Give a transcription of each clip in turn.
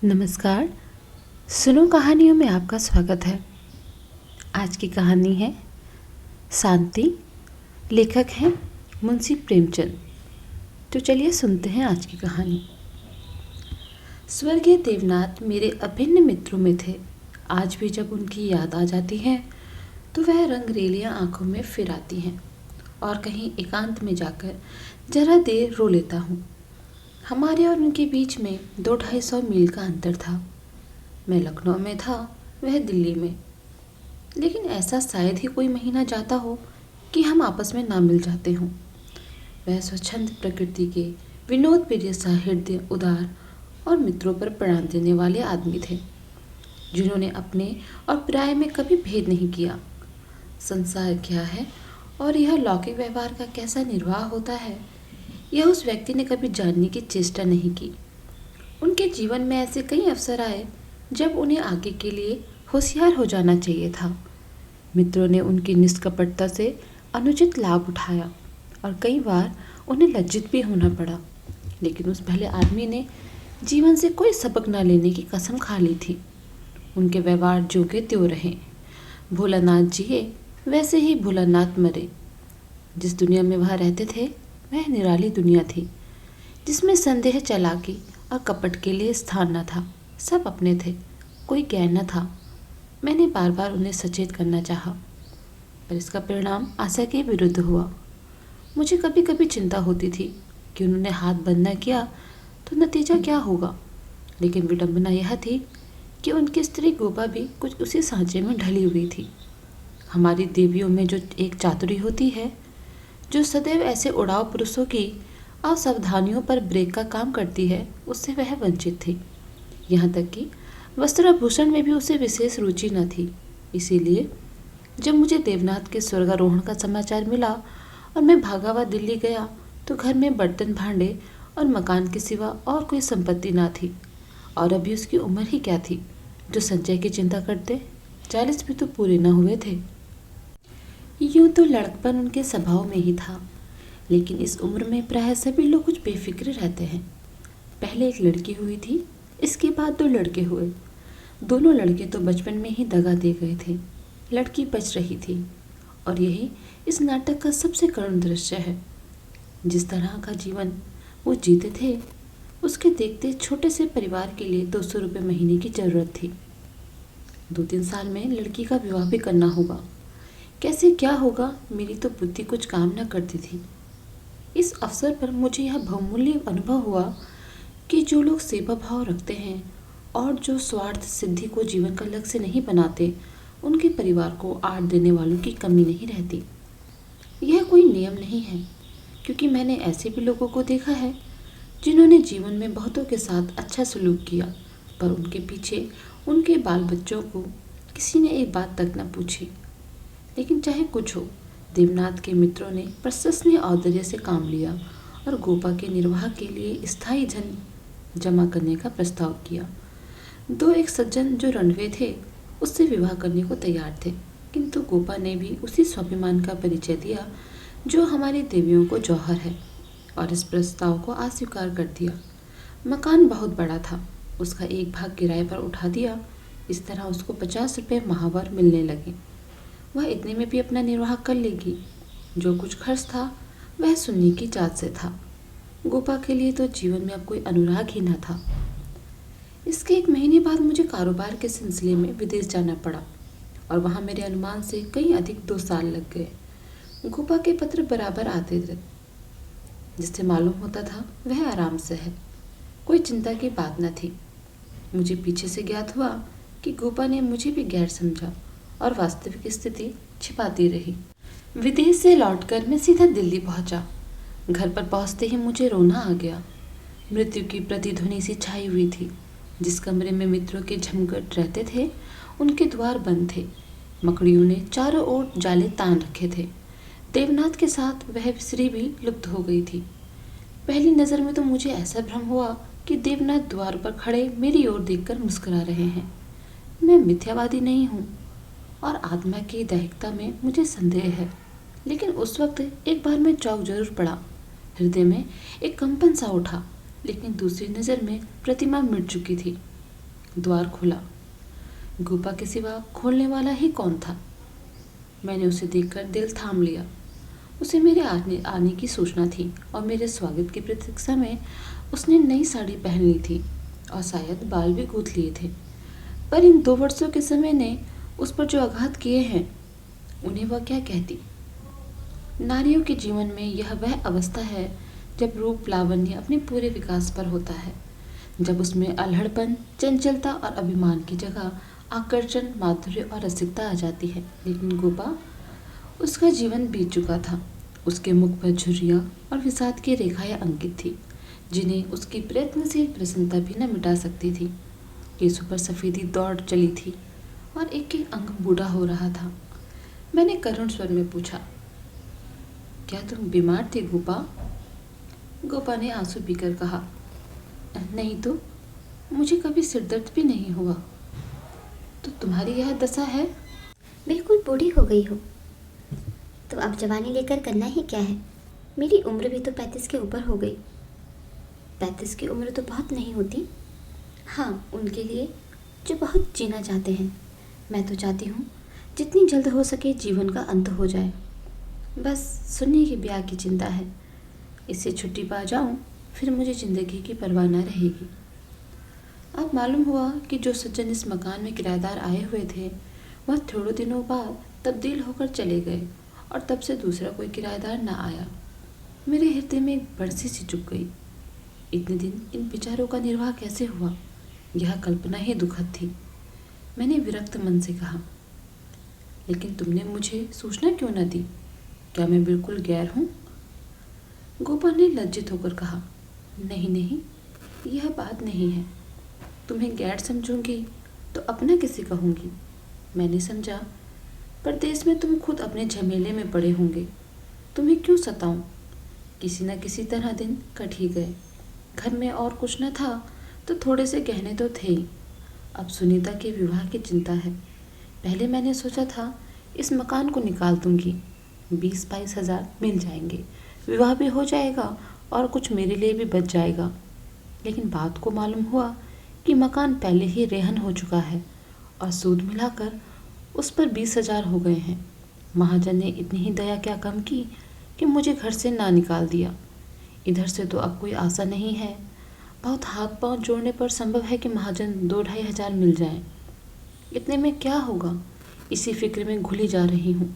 नमस्कार। सुनो कहानियों में आपका स्वागत है। आज की कहानी है शांति। लेखक हैं मुंशी प्रेमचंद। तो चलिए सुनते हैं आज की कहानी। स्वर्गीय देवनाथ मेरे अभिन्न मित्रों में थे। आज भी जब उनकी याद आ जाती है तो वह रंगरेलियां आंखों में फिर आती हैं और कहीं एकांत में जाकर जरा देर रो लेता हूँ। हमारे और उनके बीच में 200-250 मील का अंतर था। मैं लखनऊ में था, वह दिल्ली में। लेकिन ऐसा शायद ही कोई महीना जाता हो कि हम आपस में ना मिल जाते हों। वह स्वच्छंद प्रकृति के, विनोद प्रिय साहित्य, उदार और मित्रों पर प्राण देने वाले आदमी थे, जिन्होंने अपने और पराये में कभी भेद नहीं किया। संसार क्या है और यह लौकिक व्यवहार का कैसा निर्वाह होता है, यह उस व्यक्ति ने कभी जानने की चेष्टा नहीं की। उनके जीवन में ऐसे कई अवसर आए जब उन्हें आगे के लिए होशियार हो जाना चाहिए था। मित्रों ने उनकी निष्कपटता से अनुचित लाभ उठाया और कई बार उन्हें लज्जित भी होना पड़ा। लेकिन उस भले आदमी ने जीवन से कोई सबक न लेने की कसम खा ली थी। उनके व्यवहार जो के त्यों रहे। भोलानाथ जिए वैसे ही भोलानाथ मरे। जिस दुनिया में वह रहते थे वह निराली दुनिया थी, जिसमें संदेह, चालाकी और कपट के लिए स्थान न था। सब अपने थे, कोई गैर न था। मैंने बार बार उन्हें सचेत करना चाहा, पर इसका परिणाम आशा के विरुद्ध हुआ। मुझे कभी कभी चिंता होती थी कि उन्होंने हाथ बंद न किया तो नतीजा क्या होगा। लेकिन विडंबना यह थी कि उनकी स्त्री गोपा भी कुछ उसी सांचे में ढली हुई थी। हमारी देवियों में जो एक चातुरी होती है, जो सदैव ऐसे उड़ाव पुरुषों की असावधानियों पर ब्रेक का काम करती है, उससे वह वंचित थी। यहाँ तक कि वस्त्राभूषण में भी उसे विशेष रुचि न थी। इसीलिए जब मुझे देवनाथ के स्वर्गारोहण का समाचार मिला और मैं भागा हुआ दिल्ली गया तो घर में बर्तन भांडे और मकान के सिवा और कोई संपत्ति ना थी। और अभी उसकी उम्र ही क्या थी जो संचय की चिंता करते। 40 भी तो पूरे न हुए थे। यूं तो लड़कपन उनके स्वभाव में ही था, लेकिन इस उम्र में प्रायः सभी लोग कुछ बेफिक्र रहते हैं। पहले एक लड़की हुई थी, इसके बाद 2 लड़के हुए। दोनों लड़के तो बचपन में ही दगा दे गए थे। लड़की बच रही थी और यही इस नाटक का सबसे करुण दृश्य है। जिस तरह का जीवन वो जीते थे, उसके देखते छोटे से परिवार के लिए 200 रुपये महीने की जरूरत थी। 2-3 साल में लड़की का विवाह भी करना होगा। कैसे क्या होगा, मेरी तो बुद्धि कुछ काम न करती थी। इस अवसर पर मुझे यह बहुमूल्य अनुभव हुआ कि जो लोग सेवा भाव रखते हैं और जो स्वार्थ सिद्धि को जीवन का लक्ष्य नहीं बनाते, उनके परिवार को आड़ देने वालों की कमी नहीं रहती। यह कोई नियम नहीं है, क्योंकि मैंने ऐसे भी लोगों को देखा है जिन्होंने जीवन में बहुतों के साथ अच्छा सलूक किया, पर उनके पीछे उनके बाल बच्चों को किसी ने एक बात तक न पूछी। लेकिन चाहे कुछ हो, देवनाथ के मित्रों ने प्रशंसनीय औदार्य से काम लिया और गोपा के निर्वाह के लिए स्थायी धन जमा करने का प्रस्ताव किया। 2 एक सज्जन जो रणवे थे उससे विवाह करने को तैयार थे, किंतु गोपा ने भी उसी स्वाभिमान का परिचय दिया जो हमारी देवियों को जौहर है, और इस प्रस्ताव को अस्वीकार कर दिया। मकान बहुत बड़ा था, उसका एक भाग किराए पर उठा दिया। इस तरह उसको 50 रुपये माहवार मिलने लगे। वह इतने में भी अपना निर्वाह कर लेगी। जो कुछ खर्च था वह सुन्नी की जात से था। गोपा के लिए तो जीवन में अब कोई अनुराग ही न था। इसके 1 महीने बाद मुझे कारोबार के सिलसिले में विदेश जाना पड़ा और वहाँ मेरे अनुमान से कहीं अधिक 2 साल लग गए। गोपा के पत्र बराबर आते थे, जिससे मालूम होता था वह आराम से है, कोई चिंता की बात न थी। मुझे पीछे से ज्ञात हुआ कि गोपा ने मुझे भी गैर समझा और वास्तविक स्थिति छिपाती रही। विदेश से लौटकर मैं सीधा दिल्ली पहुंचा। घर पर पहुंचते ही मुझे रोना आ गया। मृत्यु की प्रतिध्वनि सी छाई हुई थी। जिस कमरे में मित्रों के झमघट रहते थे, उनके द्वार बंद थे। मकड़ियों ने चारों ओर जाले तान रखे थे। देवनाथ के साथ वह स्त्री भी लुप्त हो गई थी। पहली नज़र में तो मुझे ऐसा भ्रम हुआ कि देवनाथ द्वार पर खड़े मेरी ओर देखकर मुस्कुरा रहे हैं। मैं मिथ्यावादी नहीं हूँ और आत्मा की दैहिकता में मुझे संदेह है, लेकिन उस वक्त एक बार मैं चौंक जरूर पड़ा। हृदय में एक कंपन सा उठा, लेकिन दूसरी नज़र में प्रतिमा मिट चुकी थी। द्वार खुला। गोपा के सिवा खोलने वाला ही कौन था? मैंने उसे देखकर दिल थाम लिया। उसे मेरे आने की सूचना थी और मेरे स्वागत की प्रतीक्षा में उसने नई साड़ी पहन ली थी और शायद बाल भी गूंथ लिए थे। पर इन 2 वर्षों के समय ने उस पर जो आघात किए हैं, उन्हें वह क्या कहती? नारियों के जीवन में यह वह अवस्था है जब रूप लावण्य अपने पूरे विकास पर होता है, जब उसमें अल्हड़पन, चंचलता और अभिमान की जगह आकर्षण, माधुर्य और रसिकता आ जाती है। लेकिन गोपा, उसका जीवन बीत चुका था। उसके मुख पर झुर्रियाँ और विषाद की रेखाएं अंकित थी, जिन्हें उसकी प्रयत्नशील प्रसन्नता भी न मिटा सकती थी। केसों पर सफेदी दौड़ चली थी और एक एक अंग बूढ़ा हो रहा था। मैंने करुण स्वर में पूछा, क्या तुम बीमार थी गोपा? गोपा ने आंसू पीकर कहा, नहीं तो, मुझे कभी सिरदर्द भी नहीं हुआ। तो तुम्हारी यह दशा है? बिल्कुल बूढ़ी हो गई हो। तो अब जवानी लेकर करना ही क्या है? मेरी उम्र भी तो 35 के ऊपर हो गई। 35 की उम्र तो बहुत नहीं होती। हाँ, उनके लिए जो बहुत जीना चाहते हैं। मैं तो चाहती हूँ जितनी जल्द हो सके जीवन का अंत हो जाए। बस सुन्नी के ब्याह की चिंता है। इससे छुट्टी पा जाऊँ, फिर मुझे ज़िंदगी की परवाह न रहेगी। अब मालूम हुआ कि जो सज्जन इस मकान में किराएदार आए हुए थे, वह थोड़े दिनों बाद तब्दील होकर चले गए और तब से दूसरा कोई किराएदार न आया। मेरे हृदय में एक बरसी सी चुभ गई। इतने दिन इन बेचारों का निर्वाह कैसे हुआ, यह कल्पना ही दुखद थी। मैंने विरक्त मन से कहा, लेकिन तुमने मुझे सूचना क्यों न दी? क्या मैं बिल्कुल गैर हूँ? गोपाल ने लज्जित होकर कहा, नहीं नहीं, यह बात नहीं है। तुम्हें गैर समझूंगी तो अपना किसे कहूँगी? मैंने समझा, परदेश में तुम खुद अपने झमेले में पड़े होंगे। तुम्हें क्यों सताऊं? किसी न किसी तरह दिन कट ही गए। घर में और कुछ न था तो थोड़े से गहने तो थे ही। अब सुनीता के विवाह की चिंता है। पहले मैंने सोचा था इस मकान को निकाल दूंगी, 20-22 हज़ार मिल जाएंगे, विवाह भी हो जाएगा और कुछ मेरे लिए भी बच जाएगा। लेकिन बात को मालूम हुआ कि मकान पहले ही रेहन हो चुका है और सूद मिलाकर उस पर 20 हज़ार हो गए हैं। महाजन ने इतनी ही दया क्या कम की कि मुझे घर से ना निकाल दिया। इधर से तो अब कोई आशा नहीं है। बहुत हाथ पांव जोड़ने पर संभव है कि महाजन 2-2.5 हज़ार मिल जाएं। इतने में क्या होगा, इसी फिक्र में घुली जा रही हूँ।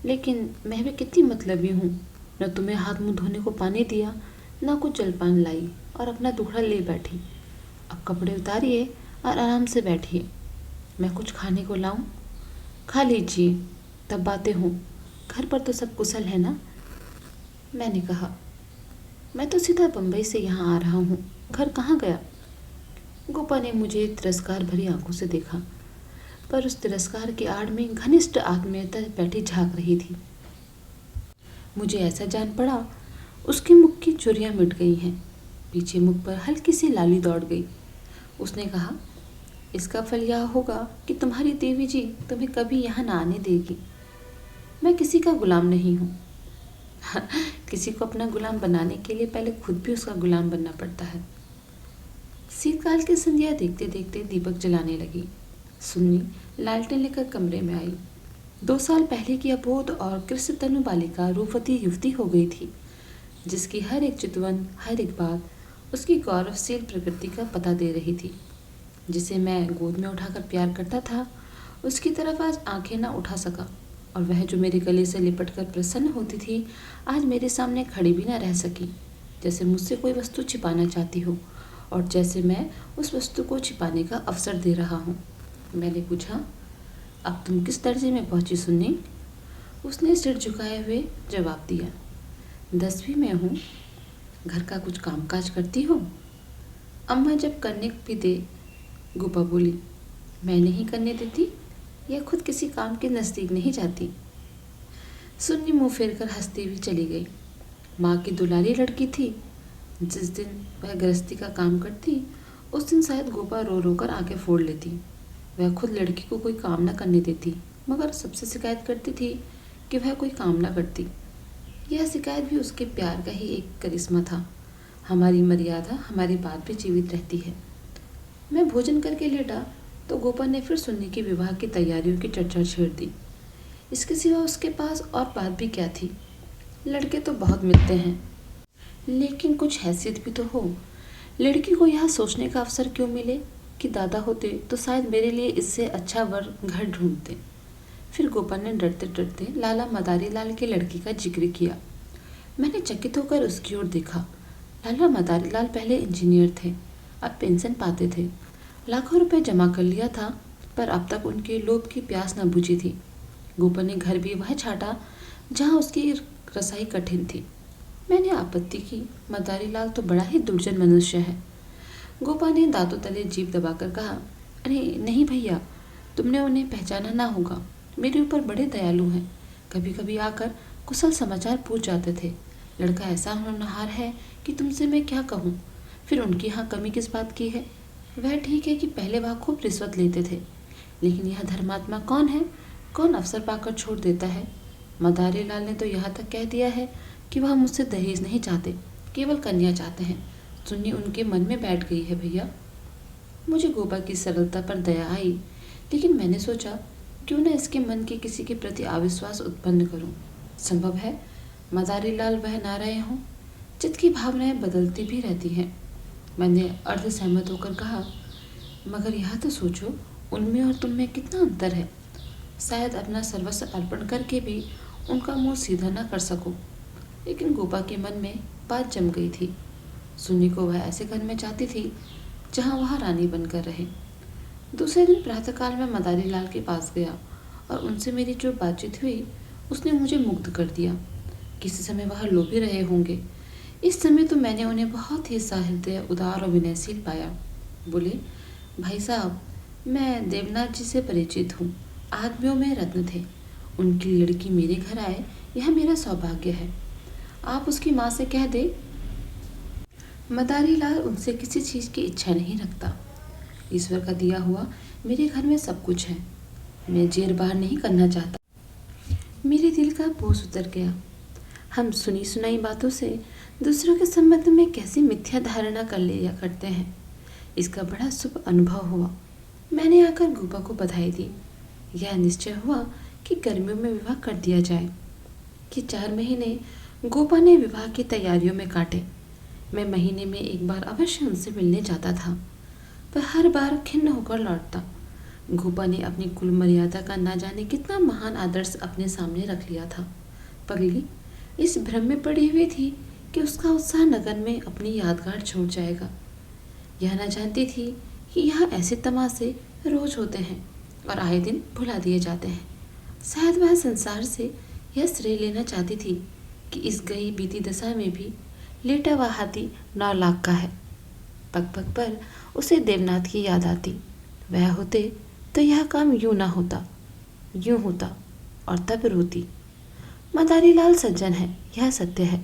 लेकिन मैं भी कितनी मतलबी हूँ। न तुम्हें हाथ मुँह धोने को पानी दिया, न कुछ जलपान लाई और अपना दुखड़ा ले बैठी। अब कपड़े उतारिए और आराम से बैठिए। मैं कुछ खाने को लाऊं? खा लीजिए, तब बातें हों। घर पर तो सब कुशल है ना? मैंने कहा, मैं तो सीधा बम्बई से यहाँ आ रहा हूँ, घर कहाँ गया? गोपा ने मुझे तिरस्कार भरी आंखों से देखा, पर उस तिरस्कार की आड़ में घनिष्ठ आत्मीयता बैठी झांक रही थी। मुझे ऐसा जान पड़ा उसके मुख की चुरियाँ मिट गई हैं। पीछे मुख पर हल्की सी लाली दौड़ गई। उसने कहा, इसका फल यह होगा कि तुम्हारी देवी जी तुम्हें कभी यहाँ ना आने देगी। मैं किसी का गुलाम नहीं हूँ। किसी को अपना गुलाम बनाने के लिए पहले खुद भी उसका गुलाम बनना पड़ता है। शीतकाल की संध्या देखते देखते दीपक जलाने लगी। सुन्नी लालटेन लेकर कमरे में आई। 2 साल पहले की अबोध और कृष्ण तनु बालिका रूपवती युवती हो गई थी, जिसकी हर एक चितवन, हर एक बात उसकी गौरवशील प्रकृति का पता दे रही थी। जिसे मैं गोद में उठाकर प्यार करता था, उसकी तरफ आज आंखें न उठा सका, और वह जो मेरे गले से लिपटकर प्रसन्न होती थी, आज मेरे सामने खड़ी भी न रह सकी। जैसे मुझसे कोई वस्तु छिपाना चाहती हो और जैसे मैं उस वस्तु को छिपाने का अवसर दे रहा हूँ। मैंने पूछा, अब तुम किस दर्जे में पहुँची सुन्नी? उसने सिर झुकाए हुए जवाब दिया, 10वीं में हूँ। घर का कुछ कामकाज करती हो? अम्मा जब करने भी दे। गोपा बोली, मैं नहीं करने देती या खुद किसी काम के नज़दीक नहीं जाती। सुन्नी मुँह फेर कर हंसती हुई चली गई। माँ की दुलारी लड़की थी। जिस दिन वह गृहस्थी का काम करती, उस दिन शायद गोपा रो रो कर आंखें फोड़ लेती। वह खुद लड़की को कोई काम न करने देती, मगर सबसे शिकायत करती थी कि वह कोई काम न करती। यह शिकायत भी उसके प्यार का ही एक करिश्मा था। हमारी मर्यादा, हमारी बात भी जीवित रहती है। मैं भोजन करके लेटा तो गोपा ने फिर सुन्नी के विवाह की तैयारियों की चर्चा छेड़ दी। इसके सिवा उसके पास और बात भी क्या थी। लड़के तो बहुत मिलते हैं, लेकिन कुछ हैसियत भी तो हो। लड़की को यह सोचने का अवसर क्यों मिले कि दादा होते तो शायद मेरे लिए इससे अच्छा वर घर ढूंढते। फिर गोपा ने डरते डरते लाला मदारी लाल की लड़की का जिक्र किया। मैंने चकित होकर उसकी ओर देखा। लाला मदारी लाल पहले इंजीनियर थे, अब पेंशन पाते थे। लाखों रुपए जमा कर लिया था, पर अब तक उनके लोभ की प्यास न बुझी थी। गोपा ने घर भी वह छाटा जहाँ उसकी रसाई कठिन थी। मैंने आपत्ति की, मदारी लाल तो बड़ा ही दुर्जन मनुष्य है। गोपा ने दांतों तले जीभ दबाकर कहा, अरे नहीं भैया, तुमने उन्हें पहचाना ना होगा। मेरे ऊपर बड़े दयालु हैं, कभी कभी आकर कुशल समाचार पूछ जाते थे। लड़का ऐसा होनहार है कि तुमसे मैं क्या कहूँ। फिर उनकी यहाँ कमी किस बात की है। वह ठीक है कि पहले वह खूब रिश्वत लेते थे, लेकिन यह धर्मात्मा कौन है, कौन अवसर पाकर छोड़ देता है। मदारी लाल ने तो यहाँ तक कह दिया है कि वह मुझसे दहेज नहीं चाहते, केवल कन्या चाहते हैं। सुन्नी उनके मन में बैठ गई है भैया। मुझे गोपा की सरलता पर दया आई, लेकिन मैंने सोचा क्यों न इसके मन के किसी के प्रति अविश्वास उत्पन्न करूं। संभव है मदारी लाल वह ना रहे हों। चित्त की भावनाएं बदलती भी रहती हैं। मैंने अर्ध सहमत होकर कहा, मगर यह तो सोचो, उनमें और तुम में कितना अंतर है। शायद अपना सर्वस्व अर्पण करके भी उनका मुंह सीधा ना कर सको। लेकिन गोपा के मन में बात जम गई थी। सुन्नी को वह ऐसे घर में चाहती थी जहाँ वह रानी बनकर रहे। दूसरे दिन प्रातःकाल में मदारी लाल के पास गया और उनसे मेरी जो बातचीत हुई उसने मुझे मुग्ध कर दिया। किसी समय वह लोभी रहे होंगे। इस समय तो मैंने उन्हें बहुत ही सहृदय, उदार और विनयशील पाया। बोले, भाई साहब, मैं देवनाथ जी से परिचित हूँ। आदमियों में रत्न थे। उनकी लड़की मेरे घर आए, यह मेरा सौभाग्य है। आप उसकी माँ से कह दे। मदारी लाल उनसे किसी चीज़ की इच्छा नहीं रखता। ईश्वर का दिया हुआ मेरे घर में सब कुछ है। मैं जेर बाहर नहीं करना चाहता। मेरे दिल का बोझ उतर गया। हम सुनी सुनाई बातों से दूसरों के संबंध में कैसी मिथ्या धारणा कर लिया करते हैं। इसका बड़ा शुभ अनुभव हुआ। मैंने आकर गोपा को बधाई दी। यह निश्चय हुआ कि गर्मियों में विवाह कर दिया जाए। कि 4 महीने गोपा ने विवाह की तैयारियों में काटे। मैं महीने में एक बार अवश्य उनसे मिलने जाता था, पर हर बार खिन्न होकर लौटता। गोपा ने अपनी कुल मर्यादा का ना जाने कितना महान आदर्श अपने सामने रख लिया था। पगली इस भ्रम में पड़ी हुई थी कि उसका उत्साह नगर में अपनी यादगार छोड़ जाएगा। यह न जानती थी कि यहाँ ऐसे तमाशे रोज होते हैं और आए दिन भुला दिए जाते हैं। शायद वह संसार से यह श्रेय लेना चाहती थी कि इस गई बीती दशा में भी लेटा हुआ हाथी 9 लाख का है। पग पग पर उसे देवनाथ की याद आती। वह होते तो यह काम यूं ना होता, यूं होता और तब रोती। मदारी लाल सज्जन है, यह सत्य है,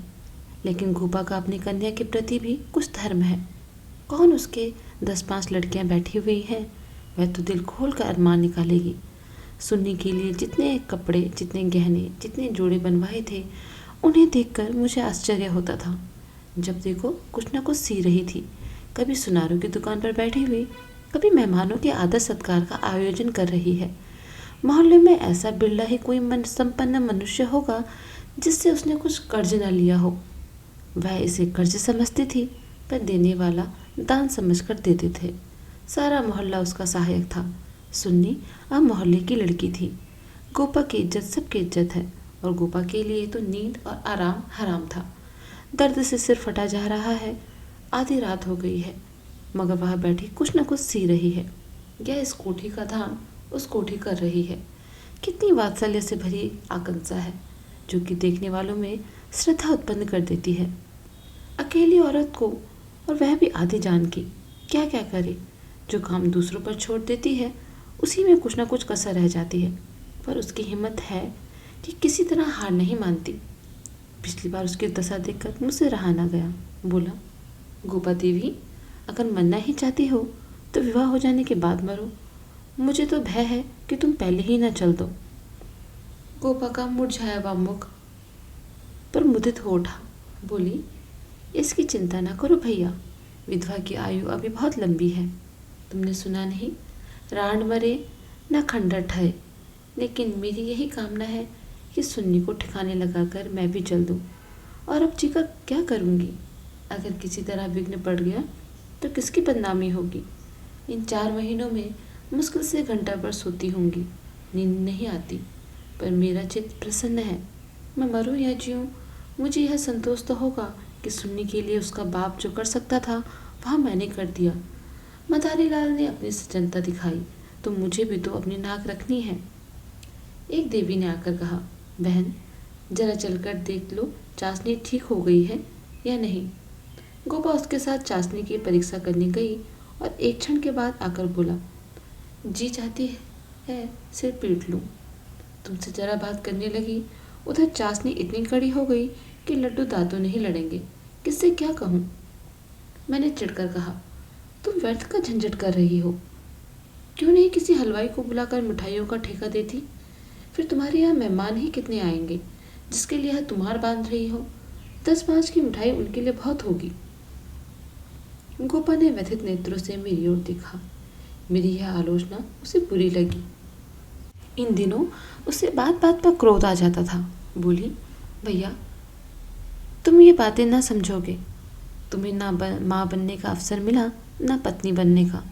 लेकिन गोपा का अपनी कन्या के प्रति भी कुछ धर्म है। कौन उसके 10-5 लड़कियां बैठी हुई हैं, वह तो दिल खोल कर अरमान निकालेगी। सुन्नी के लिए जितने कपड़े, जितने गहने, जितने जोड़े बनवाए थे, उन्हें देखकर मुझे आश्चर्य होता था। जब देखो कुछ न कुछ सी रही थी। कभी सुनारों की दुकान पर बैठी हुई, कभी मेहमानों के आदर सत्कार का आयोजन कर रही है। मोहल्ले में ऐसा बिरला ही कोई मन संपन्न मनुष्य होगा जिससे उसने कुछ कर्ज न लिया हो। वह इसे कर्ज समझती थी, पर देने वाला दान समझकर देते थे। सारा मोहल्ला उसका सहायक था। सुन्नी अब मोहल्ले की लड़की थी। गोपा की इज्जत सबकी इज्जत है, और गोपा के लिए तो नींद और आराम हराम था। दर्द से सिर फटा जा रहा है। आधी रात हो गई है, मगर वह बैठी कुछ न कुछ सी रही है। यह इस कोठी का धाम उस कोठी कर रही है। कितनी वात्सल्य से भरी आकांक्षा है, जो कि देखने वालों में श्रद्धा उत्पन्न कर देती है। अकेली औरत को, और वह भी आधी जान की, क्या क्या करे। जो काम दूसरों पर छोड़ देती है उसी में कुछ न कुछ कसर रह जाती है, पर उसकी हिम्मत है कि किसी तरह हार नहीं मानती। पिछली बार उसकी दशा देखकर मुझसे रहा ना गया। बोला, गोपा देवी, अगर मरना ही चाहती हो तो विवाह हो जाने के बाद मरो। मुझे तो भय है कि तुम पहले ही ना चल दो। गोपा का मुरझाया हुआ मुख पर मुदित हो उठा। बोली, इसकी चिंता ना करो भैया, विधवा की आयु अभी बहुत लंबी है। तुमने सुना नहीं, रांड मरे ना खंडर ठहे। लेकिन मेरी यही कामना है कि सुन्नी को ठिकाने लगाकर मैं भी चल दूँ। और अब जी का क्या करूँगी? अगर किसी तरह विघ्न पड़ गया तो किसकी बदनामी होगी? इन 4 महीनों में मुश्किल से घंटा भर सोती होंगी, नींद नहीं आती, पर मेरा चित्त प्रसन्न है। मैं मरूं या जीऊं, मुझे यह संतोष तो होगा कि सुन्नी के लिए उसका बाप जो कर सकता था वह मैंने कर दिया। मदारी लाल ने अपनी सज्जनता दिखाई, तो मुझे भी तो अपनी नाक रखनी है। एक देवी ने आकर कहा, बहन जरा चलकर देख लो चाशनी ठीक हो गई है या नहीं। गोपा उसके साथ चाशनी की परीक्षा करने गई और एक क्षण के बाद आकर बोला, जी चाहती है सिर पीट लूं। तुमसे जरा बात करने लगी, उधर चाशनी इतनी कड़ी हो गई कि लड्डू दांतों नहीं लड़ेंगे, किससे क्या कहूँ। मैंने चिढ़कर कहा, तुम व्यर्थ का झंझट कर रही हो, क्यों नहीं किसी हलवाई को बुलाकर मिठाइयों का ठेका देती। फिर तुम्हारे यहाँ मेहमान ही कितने आएंगे, जिसके लिए तुम्हार बांध रही हो। 10-5 की मिठाई उनके लिए बहुत होगी। गोपा ने व्यथित नेत्रों से मेरी ओर देखा। मेरी यह आलोचना उसे बुरी लगी। इन दिनों उसे बात बात पर क्रोध आ जाता था। बोली, भैया तुम ये बातें ना समझोगे। तुम्हें ना माँ बनने का अवसर मिला, ना पत्नी बनने का।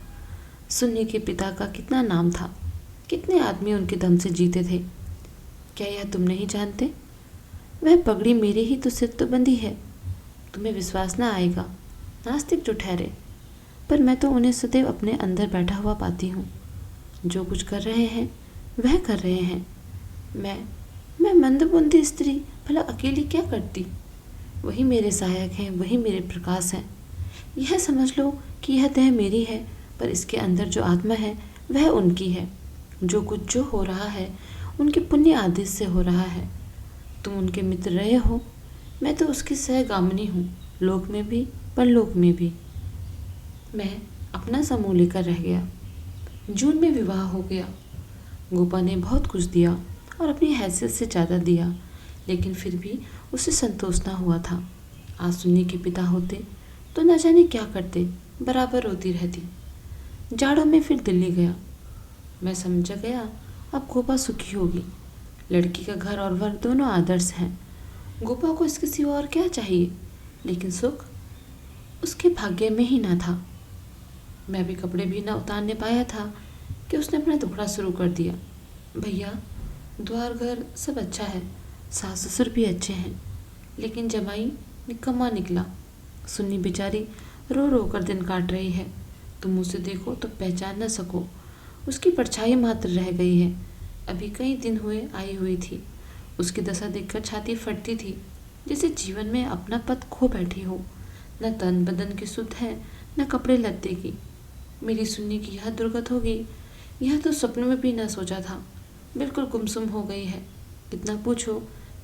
सुन्नी के पिता का कितना नाम था, कितने आदमी उनके दम से जीते थे। क्या यह तुम नहीं जानते? वह पगड़ी मेरे ही तो सिर तो बंधी है। तुम्हें विश्वास ना आएगा, नास्तिक जो ठहरे, पर मैं तो उन्हें सदैव अपने अंदर बैठा हुआ पाती हूँ। जो कुछ कर रहे हैं वह कर रहे हैं। मैं मंदबुद्धि स्त्री भला अकेली क्या करती? वही मेरे सहायक हैं, वही मेरे प्रकाश हैं। यह समझ लो कि यह देह मेरी है, पर इसके अंदर जो आत्मा है वह उनकी है। जो कुछ जो हो रहा है उनके पुण्य आदेश से हो रहा है। तुम उनके मित्र रहे हो, मैं तो उसकी सहगामिनी हूँ, लोक में भी परलोक में भी। मैं अपना समूह लेकर रह गया। जून में विवाह हो गया। गोपा ने बहुत कुछ दिया और अपनी हैसियत से ज़्यादा दिया, लेकिन फिर भी उसे संतोष ना हुआ था। आज सुन्नी के पिता होते तो न जाने क्या करते, बराबर रोती रहती। जाड़ों में फिर दिल्ली गया। मैं समझ गया अब गोपा सुखी होगी। लड़की का घर और वर दोनों आदर्श हैं। गोपा को इसके सिवा और क्या चाहिए, लेकिन सुख उसके भाग्य में ही ना था। मैं भी कपड़े भी ना उतारने पाया था कि उसने अपना दुखड़ा शुरू कर दिया। भैया द्वार घर सब अच्छा है, सास ससुर भी अच्छे हैं, लेकिन जमाई निकम्मा निकला। सुन्नी बेचारी रो रो कर दिन काट रही है। तुम उसे देखो तो पहचान न सको, उसकी परछाई मात्र रह गई है। अभी कई दिन हुए आई हुई थी। उसकी दशा देखकर छाती फटती थी, जैसे जीवन में अपना पद खो बैठी हो। न तन बदन की सुध है, न कपड़े लत्ते की। मेरी सुन्नी की यह दुर्गत होगी, यह तो सपनों में भी न सोचा था। बिल्कुल गुमसुम हो गई है। कितना पूछो,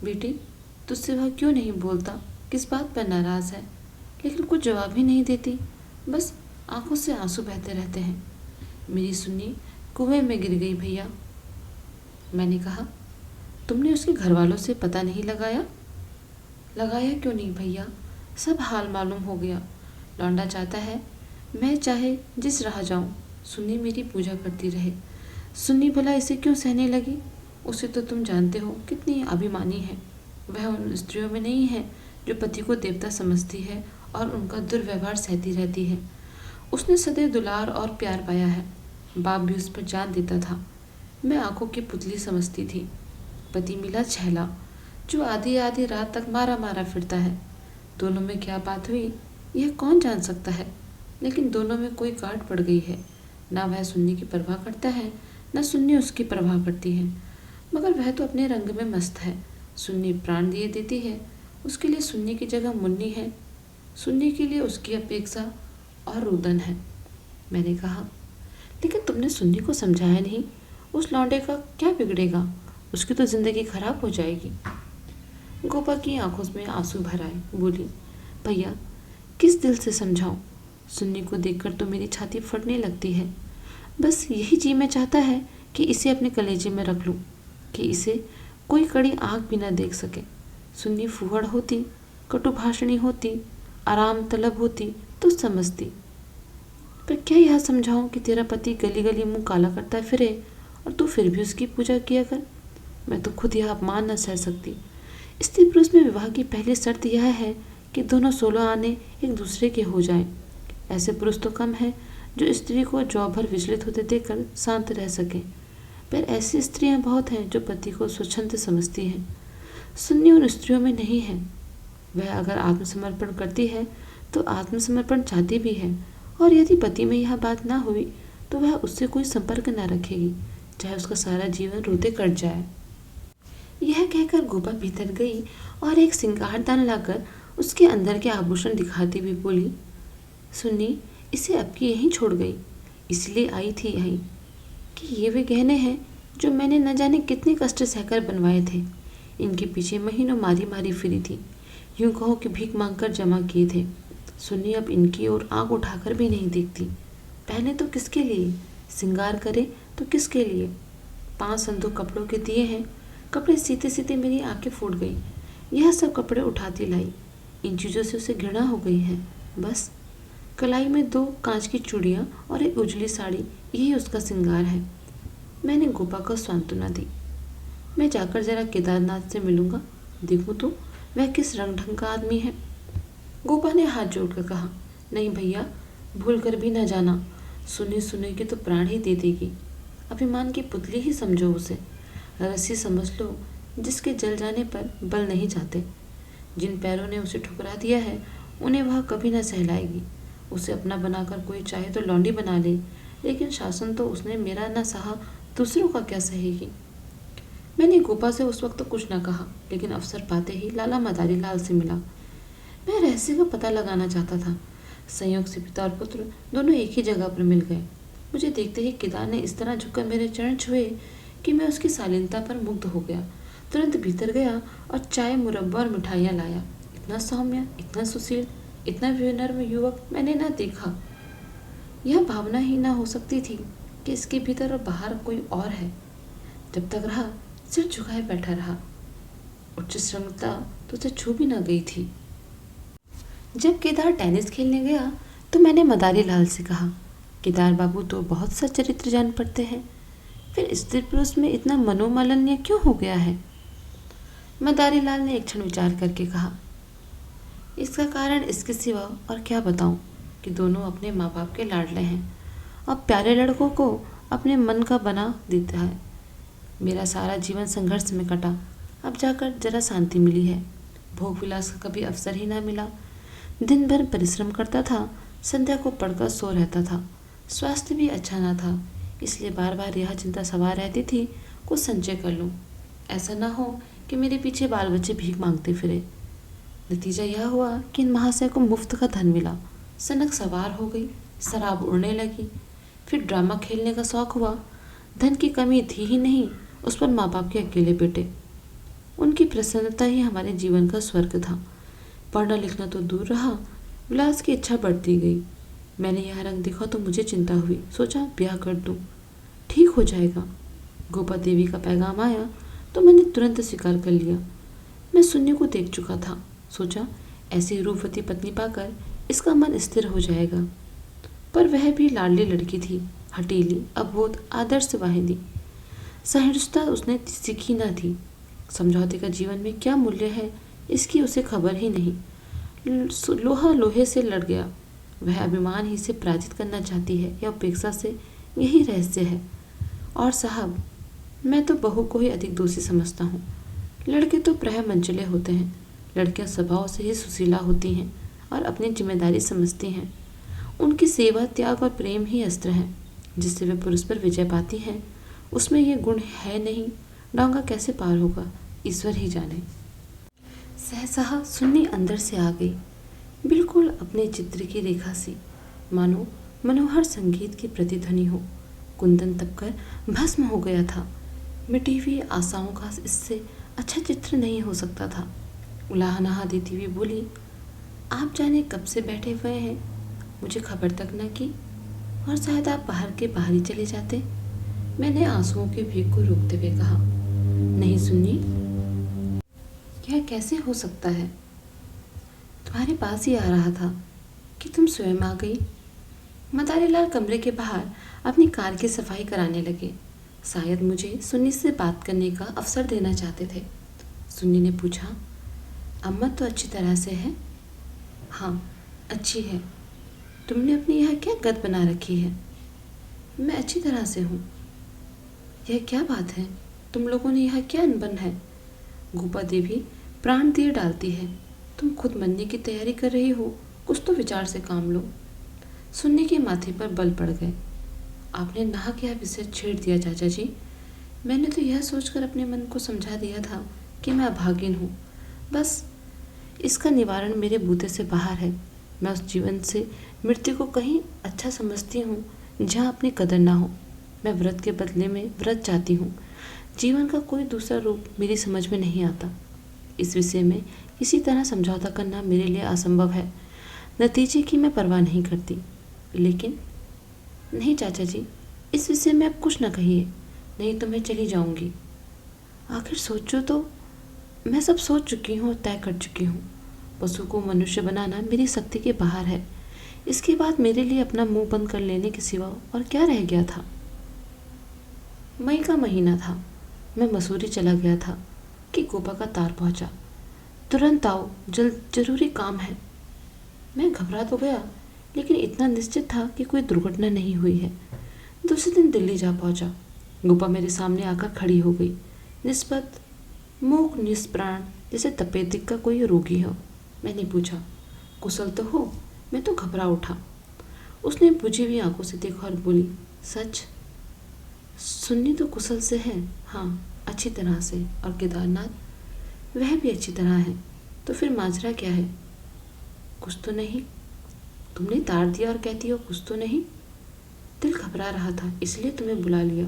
बेटी तुझसे वह क्यों नहीं बोलता, किस बात पर नाराज़ है, लेकिन कुछ जवाब ही नहीं देती। बस आंखों से आंसू बहते रहते हैं। मेरी सुन्नी कुएं में गिर गई भैया। मैंने कहा, तुमने उसके घर वालों से पता नहीं लगाया? लगाया क्यों नहीं भैया, सब हाल मालूम हो गया। लौंडा चाहता है मैं चाहे जिस राह जाऊं, सुन्नी मेरी पूजा करती रहे। सुन्नी भला इसे क्यों सहने लगी? उसे तो तुम जानते हो कितनी अभिमानी है। वह उन स्त्रियों में नहीं है जो पति को देवता समझती है और उनका दुर्व्यवहार सहती रहती है। उसने सदैव दुलार और प्यार पाया है। बाप भी उस पर जान देता था। मैं आंखों की पुतली समझती थी। पति मिला छैला, जो आधी आधी रात तक मारा मारा फिरता है। दोनों में क्या बात हुई यह कौन जान सकता है, लेकिन दोनों में कोई गांठ पड़ गई है। ना वह सुन्नी की परवाह करता है, न सुन्नी उसकी परवाह करती है। मगर वह तो अपने रंग में मस्त है। सुन्नी प्राण दिए देती है, उसके लिए सुन्नी की जगह मुन्नी है। सुन्नी के लिए उसकी अपेक्षा और रुदन है। मैंने कहा, लेकिन तुमने सुन्नी को समझाया नहीं। उस लौंडे का क्या बिगड़ेगा, उसकी तो जिंदगी खराब हो जाएगी। गोपा की आंखों में आंसू भर आए। बोली, भैया किस दिल से समझाऊं? सुन्नी को देखकर तो मेरी छाती फटने लगती है। बस यही जी में चाहता है कि इसे अपने कलेजे में रख लूं, कि इसे कोई कड़ी आंख भी न देख सके। सुन्नी फूहड़ होती, कटुभाषणी होती, आराम तलब होती तो समझती, पर क्या यह समझाऊं कि तेरा पति गली गली मुंह काला करता फिरे और तू फिर भी उसकी पूजा किया कर? मैं तो खुद यह अपमान न सह सकती। स्त्री पुरुष में विवाह की पहली शर्त यह है कि दोनों 16 आने एक दूसरे के हो जाएं। ऐसे पुरुष तो कम है जो स्त्री को जौ भर विचलित होते देखकर शांत रह सकें, पर ऐसी स्त्रियां बहुत हैं जो पति को स्वच्छंद समझती हैं। सुन्नी उन स्त्रियों में नहीं है। वह अगर आत्मसमर्पण करती है तो आत्मसमर्पण चाहती भी है, और यदि पति में यह बात ना हुई तो वह उससे कोई संपर्क न रखेगी, चाहे उसका सारा जीवन रोते कट जाए। यह कहकर गोपा भीतर गई और एक सिंगारदान लाकर उसके अंदर के आभूषण दिखाती हुई बोली, सुन्नी, इसे अब की यहीं छोड़ गई, इसलिए आई थी यहीं कि ये वे गहने हैं जो मैंने न जाने कितने कष्ट सहकर बनवाए थे। इनके पीछे महीनों मारी मारी फिरी थी, यूं कहो कि भीख मांगकर जमा किए थे। सुन्नी अब इनकी ओर आंख उठाकर भी नहीं देखती। पहने तो किसके लिए, सिंगार करे तो किसके लिए? 5 संदूक कपड़ों के दिए हैं। कपड़े सीते सीते मेरी आंखें फूट गई। यह सब कपड़े उठाती लाई। इन चीज़ों से उसे घृणा हो गई है। बस कलाई में 2 कांच की चूड़ियाँ और एक उजली साड़ी, यही उसका सिंगार है। मैंने गोपा को सांत्वना दी। मैं जाकर जरा केदारनाथ से मिलूंगा, देखूं तो वह किस रंग ढंग का आदमी है। गोपा ने हाथ जोड़कर कहा, नहीं भैया, भूल कर भी न जाना। सुनी सुनेगी तो प्राण ही दे देगी। अभिमान की पुतली ही समझो उसे। रस्सी समझ लो जिसके जल जाने पर बल नहीं जाते। जिन पैरों ने उसे ठुकरा दिया है उन्हें वह कभी न सहलाएगी। उसे अपना बनाकर कोई चाहे तो लौंडी बना ले, लेकिन शासन तो उसने मेरा न सहा, दूसरों का क्या सहेगी। मैंने गोपा से उस वक्त तो कुछ न कहा, लेकिन अवसर पाते ही लाला मदारी लाल से मिला। मैं रहस्य का पता लगाना चाहता था। संयोग से पिता और पुत्र दोनों एक ही जगह पर मिल गए। मुझे देखते ही केदार ने इस तरह झुककर मेरे चरण छुए कि मैं उसकी शालीनता पर मुग्ध हो गया। तुरंत भीतर गया और चाय, मुरब्बा और मिठाइयाँ लाया। इतना सौम्य, इतना सुशील, इतना विनम्र युवक मैंने ना देखा। यह भावना ही ना हो सकती थी कि इसके भीतर और बाहर कोई और है। जब तक रहा सिर झुकाए बैठा रहा। उच्च श्रमता तो उसे छू भी ना गई थी। जब केदार टेनिस खेलने गया तो मैंने मदारी लाल से कहा, केदार बाबू तो बहुत सा चरित्र जान पड़ते हैं, फिर स्त्री पुरुष में इतना मनोमालिन्य क्यों हो गया है? मदारी लाल ने एक क्षण विचार करके कहा, इसका कारण इसके सिवा और क्या बताऊं कि दोनों अपने माँ बाप के लाडले हैं और प्यारे लड़कों को अपने मन का बना देता है। मेरा सारा जीवन संघर्ष में कटा, अब जाकर जरा शांति मिली है। भोग विलास का कभी अवसर ही ना मिला। दिन भर परिश्रम करता था, संध्या को पढ़कर सो रहता था। स्वास्थ्य भी अच्छा ना था, इसलिए बार बार यह चिंता सवार रहती थी, कुछ संचय कर लूं, ऐसा ना हो कि मेरे पीछे बाल बच्चे भीख मांगते फिरे। नतीजा यह हुआ कि इन महाशय को मुफ्त का धन मिला, सनक सवार हो गई, शराब उड़ने लगी, फिर ड्रामा खेलने का शौक हुआ। धन की कमी थी ही नहीं, उस पर माँ बाप के अकेले बेटे। उनकी प्रसन्नता ही हमारे जीवन का स्वर्ग था। पढ़ना लिखना तो दूर रहा, विलास की इच्छा बढ़ती गई। मैंने यह रंग देखा तो मुझे चिंता हुई, सोचा ब्याह कर दूं, ठीक हो जाएगा। गोपा देवी का पैगाम आया तो मैंने तुरंत स्वीकार कर लिया। मैं सुन्नी को देख चुका था, सोचा ऐसी रूपवती पत्नी पाकर इसका मन स्थिर हो जाएगा। पर वह भी लाडली लड़की थी, हठीली, अबोध, आदर्शवाहिनी। सहिष्णुता उसने सीखी न थी। समझौते का जीवन में क्या मूल्य है इसकी उसे खबर ही नहीं। लोहा लोहे से लड़ गया। वह अभिमान ही से पराजित करना चाहती है या उपेक्षा से, यही रहस्य है। और साहब, मैं तो बहू को ही अधिक दोषी समझता हूँ। लड़के तो प्रायः मंचले होते हैं, लड़कियाँ स्वभाव से ही सुशीला होती हैं और अपनी जिम्मेदारी समझती हैं। उनकी सेवा, त्याग और प्रेम ही अस्त्र है जिससे वे पुरुष पर विजय पाती हैं। उसमें ये गुण है नहीं, डांगा कैसे पार होगा, ईश्वर ही जाने। सहसा सुन्नी अंदर से आ गई, बिल्कुल अपने चित्र की रेखा सी, मानो मनोहर संगीत की प्रतिध्वनि हो। कुंदन तपकर भस्म हो गया था। मिटी हुई आशाओं का इससे अच्छा चित्र नहीं हो सकता था। उलाहना देती हुई बोली, आप जाने कब से बैठे हुए हैं, मुझे खबर तक न की, और शायद आप बाहर के बाहर ही चले जाते। मैंने आंसुओं की भीख को रोकते हुए कहा, नहीं सुन्नी, यह कैसे हो सकता है? तुम्हारे पास ही आ रहा था कि तुम स्वयं आ गई। मदारीलाल कमरे के बाहर अपनी कार की सफाई कराने लगे। शायद मुझे सुन्नी से बात करने का अवसर देना चाहते थे। सुन्नी ने पूछा, अम्मा तो अच्छी तरह से है? हाँ, अच्छी है। तुमने अपनी यह क्या गत बना रखी है? मैं अच्छी तरह से हूँ। यह क्या बात है? तुम लोगों ने यह क्या अनबन है? गोपा देवी प्राण दिए डालती है। तुम खुद मरने की तैयारी कर रही हो, कुछ तो विचार से काम लो। सुन्नी के माथे पर बल पड़ गए। आपने नाहक यह विषय छेड़ दिया चाचा जी। मैंने तो यह सोचकर अपने मन को समझा दिया था कि मैं अभागिन हूँ। बस इसका निवारण मेरे बूते से बाहर है। मैं उस जीवन से मृत्यु को कहीं अच्छा समझती हूँ जहाँ अपनी कदर ना हो। मैं व्रत के बदले में व्रत चाहती हूँ। जीवन का कोई दूसरा रूप मेरी समझ में नहीं आता। इस विषय में किसी तरह समझौता करना मेरे लिए असंभव है। नतीजे की मैं परवाह नहीं करती। लेकिन नहीं चाचा जी, इस विषय में अब कुछ न कहिए, नहीं तो मैं चली जाऊंगी। आखिर सोचो तो, मैं सब सोच चुकी हूँ, तय कर चुकी हूँ। पशु को मनुष्य बनाना मेरी शक्ति के बाहर है। इसके बाद मेरे लिए अपना मुंह बंद कर लेने के सिवा और क्या रह गया था? मई का महीना था। मैं मसूरी चला गया था कि गोपा का तार पहुंचा। तुरंत आओ, जल्द जरूरी काम है। मैं घबरा तो गया, लेकिन इतना निश्चित था कि कोई दुर्घटना नहीं हुई है। दूसरे दिन दिल्ली जा पहुंचा। गोपा मेरे सामने आकर खड़ी हो गई, निस्पत, मूक, निष्प्राण, जैसे तपेदिक का कोई रोगी हो। मैंने पूछा, कुशल तो हो? मैं तो घबरा उठा। उसने बुझी हुई आंखों से देखा और बोली, सच? सुन्नी तो कुशल से है, हाँ, अच्छी तरह से। और केदारनाथ? वह भी अच्छी तरह है। तो फिर माजरा क्या है? कुछ तो नहीं? तुमने तार दिया और कहती हो कुछ तो नहीं? दिल घबरा रहा था, इसलिए तुम्हें बुला लिया।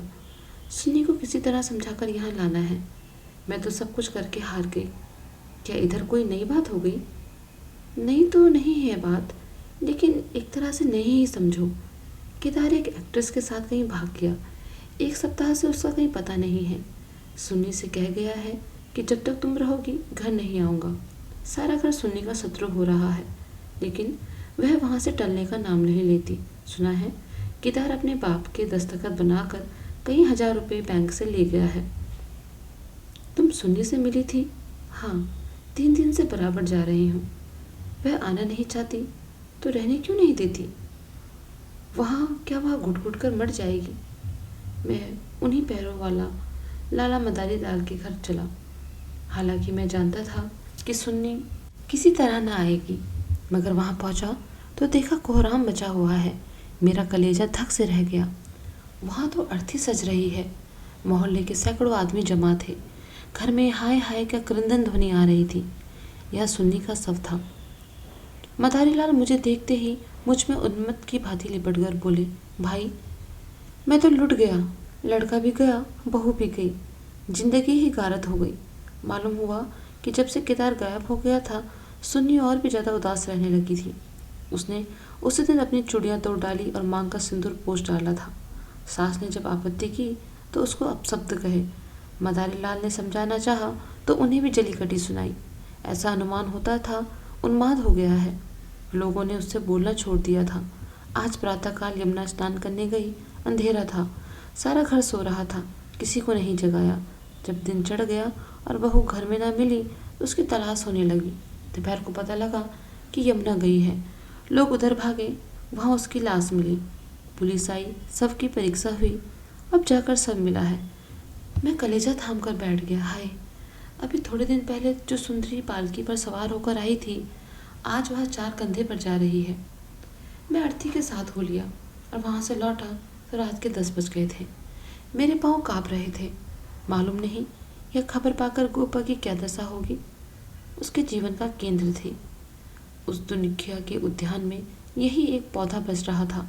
सुन्नी को किसी तरह समझाकर यहाँ लाना है। मैं तो सब कुछ करके हार गई। क्या इधर कोई नई बात हो गई? नहीं तो नहीं है बात, लेकिन एक तरह से नहीं ही समझो। केदार एक एक्ट्रेस के साथ कहीं भाग गया। 1 सप्ताह से उसका कहीं पता नहीं है। सुन्नी से कह गया है कि जब तक तुम रहोगी घर नहीं आऊँगा। सारा घर सुन्नी का शत्रु हो रहा है, लेकिन वह वहाँ से टलने का नाम नहीं लेती। सुना है केदार अपने बाप के दस्तखत बनाकर कई हजार रुपए बैंक से ले गया है। तुम सुन्नी से मिली थी? हाँ, 3 दिन से बराबर जा रही हूँ। वह आना नहीं चाहती तो रहने क्यों नहीं देती? वहाँ क्या वह घुट घुट कर मर जाएगी? मैं उन्हीं पैरों वाला लाला मदारी लाल के घर चला। हालांकि मैं जानता था कि सुन्नी किसी तरह ना आएगी, मगर वहाँ पहुँचा तो देखा कोहराम मचा हुआ है। मेरा कलेजा धक से रह गया। वहाँ तो अर्थी सज रही है। मोहल्ले के सैकड़ों आदमी जमा थे। घर में हाय हाय का क्रंदन ध्वनि आ रही थी। यह सुन्नी का शव था। मदारीलाल मुझे देखते ही मुझ में उन्मत्त की भांति लिपट कर बोले, भाई, मैं तो लुट गया। लड़का भी गया, बहू भी गई, जिंदगी ही गारत हो गई। मालूम हुआ कि जब से केदार गायब हो गया था, सुन्नी और भी ज़्यादा उदास रहने लगी थी। उसने उसी दिन अपनी चूड़ियाँ तोड़ डाली और मांग का सिंदूर पोंछ डाला था। सास ने जब आपत्ति की तो उसको अपशब्द कहे। मदारीलाल ने समझाना चाहा तो उन्हें भी जली कटी सुनाई। ऐसा अनुमान होता था उन्माद हो गया है। लोगों ने उससे बोलना छोड़ दिया था। आज प्रातःकाल यमुना स्नान करने गई। अंधेरा था, सारा घर सो रहा था, किसी को नहीं जगाया। जब दिन चढ़ गया और बहू घर में ना मिली तो उसकी तलाश होने लगी। दोपहर को पता लगा कि यमुना गई है। लोग उधर भागे, वहाँ उसकी लाश मिली। पुलिस आई, शव की परीक्षा हुई, अब जाकर सब मिला है। मैं कलेजा थाम कर बैठ गया। हाय, अभी थोड़े दिन पहले जो सुंदरी पालकी पर सवार होकर आई थी, आज वह 4 कंधे पर जा रही है। मैं अर्थी के साथ हो लिया और वहाँ से लौटा तो रात के 10 बज गए थे। मेरे पाँव काँप रहे थे। मालूम नहीं यह खबर पाकर गोपा की क्या दशा होगी। उसके जीवन का केंद्र थी। उस दुनिया के उद्यान में यही एक पौधा बच रहा था।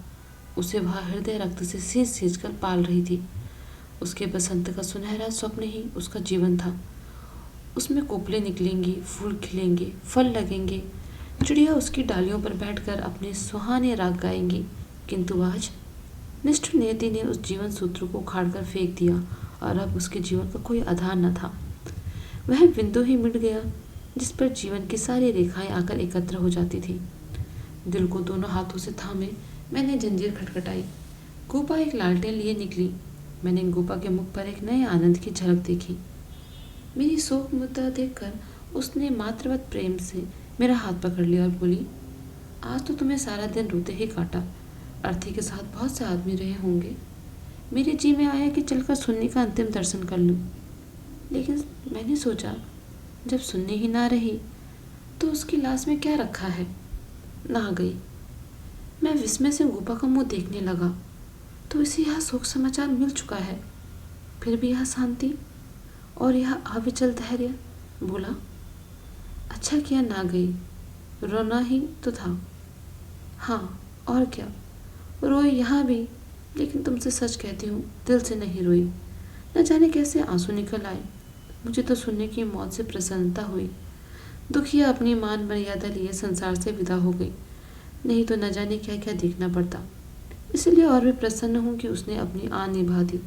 उसे वह हृदय रक्त से सींच सींच कर पाल रही थी। उसके बसंत का सुनहरा स्वप्न ही उसका जीवन था। उसमें कोपले निकलेंगी, फूल खिलेंगे, फल लगेंगे, चिड़िया उसकी डालियों पर बैठकर अपने सुहाने राग गाएंगी। किंतु आज निष्ठुर नियति ने उस जीवन सूत्र को उखाड़कर फेंक दिया और अब उसके जीवन का कोई आधार न था। वह बिंदु ही मिट गया जिस पर जीवन की सारी रेखाएं आकर एकत्र हो जाती थी। दिल को दोनों हाथों से थामे मैंने जंजीर खटखटाई। गोपा एक लालटेन लिए निकली। मैंने गोपा के मुख पर एक नए आनंद की झलक देखी। मेरी शोक मुद्रा देखकर उसने मातृवत प्रेम से मेरा हाथ पकड़ लिया और बोली, आज तो तुम्हें सारा दिन रोते ही काटा। अर्थी के साथ बहुत से आदमी रहे होंगे। मेरे जी में आया कि चलकर सुन्नी का अंतिम दर्शन कर लूं। लेकिन मैंने सोचा, जब सुन्नी ही ना रही तो उसकी लाश में क्या रखा है। ना गई। मैं विस्मय से गोपा का मुंह देखने लगा तो इसे यह शोक समाचार मिल चुका है। फिर भी यह शांति और यह अविचल धैर्य। बोला, अच्छा किया ना गई, रोना ही तो था। हाँ और क्या, रोई यहाँ भी, लेकिन तुमसे सच कहती हूँ, दिल से नहीं रोई। न जाने कैसे आंसू निकल आए। मुझे तो सुनने की मौत से प्रसन्नता हुई। दुखिया अपनी मान मर्यादा लिए संसार से विदा हो गई, नहीं तो न जाने क्या क्या देखना पड़ता। इसलिए और भी प्रसन्न हूँ कि उसने अपनी आन निभा दी।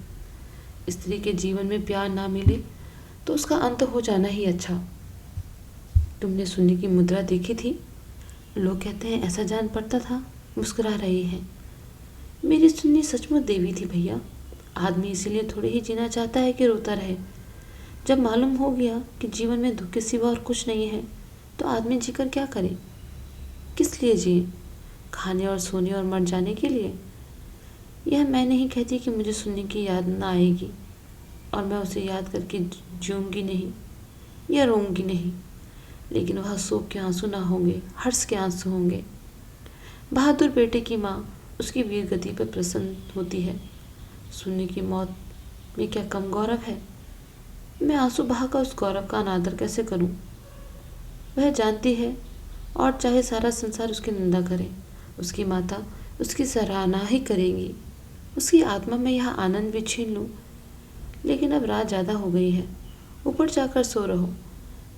स्त्री के जीवन में प्यार ना मिले तो उसका अंत हो जाना ही अच्छा। तुमने सुन्नी की मुद्रा देखी थी? लोग कहते हैं ऐसा जान पड़ता था। मुस्कुरा रही हैं। मेरी सुन्नी सचमुच देवी थी भैया। आदमी इसीलिए थोड़ी ही जीना चाहता है कि रोता रहे। जब मालूम हो गया कि जीवन में दुख के सिवा और कुछ नहीं है तो आदमी जीकर क्या करे। किस लिए जिए? खाने और सोने और मर जाने के लिए? यह मैं नहीं कहती कि मुझे सुन्नी की याद ना आएगी और मैं उसे याद करके जीऊँगी नहीं या रोऊंगी नहीं, लेकिन वह शोक के आंसू ना होंगे, हर्ष के आंसू होंगे। बहादुर बेटे की माँ उसकी वीर गति पर प्रसन्न होती है। सुन्नी की मौत में क्या कम गौरव है? मैं आंसू बहाकर उस गौरव का अनादर कैसे करूं? वह जानती है, और चाहे सारा संसार उसकी निंदा करे, उसकी माता उसकी सराहना ही करेगी। उसकी आत्मा में यह आनंद भी छीन लूं। लेकिन अब रात ज़्यादा हो गई है, ऊपर जाकर सो रहो।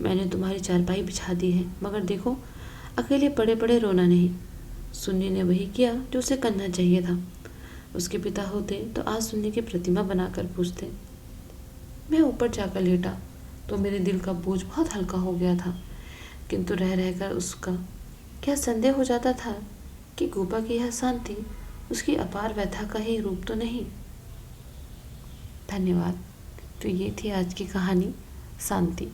मैंने तुम्हारी चारपाई बिछा दी है, मगर देखो अकेले पड़े पड़े रोना नहीं। सुन्नी ने वही किया जो उसे करना चाहिए था। उसके पिता होते तो आज सुन्नी की प्रतिमा बनाकर पूजते। मैं ऊपर जाकर लेटा तो मेरे दिल का बोझ बहुत हल्का हो गया था, किंतु रह रहकर उसका क्या संदेह हो जाता था कि गोपा की यह शांति उसकी अपार व्यथा का ही रूप तो नहीं। धन्यवाद। तो ये थी आज की कहानी शांति।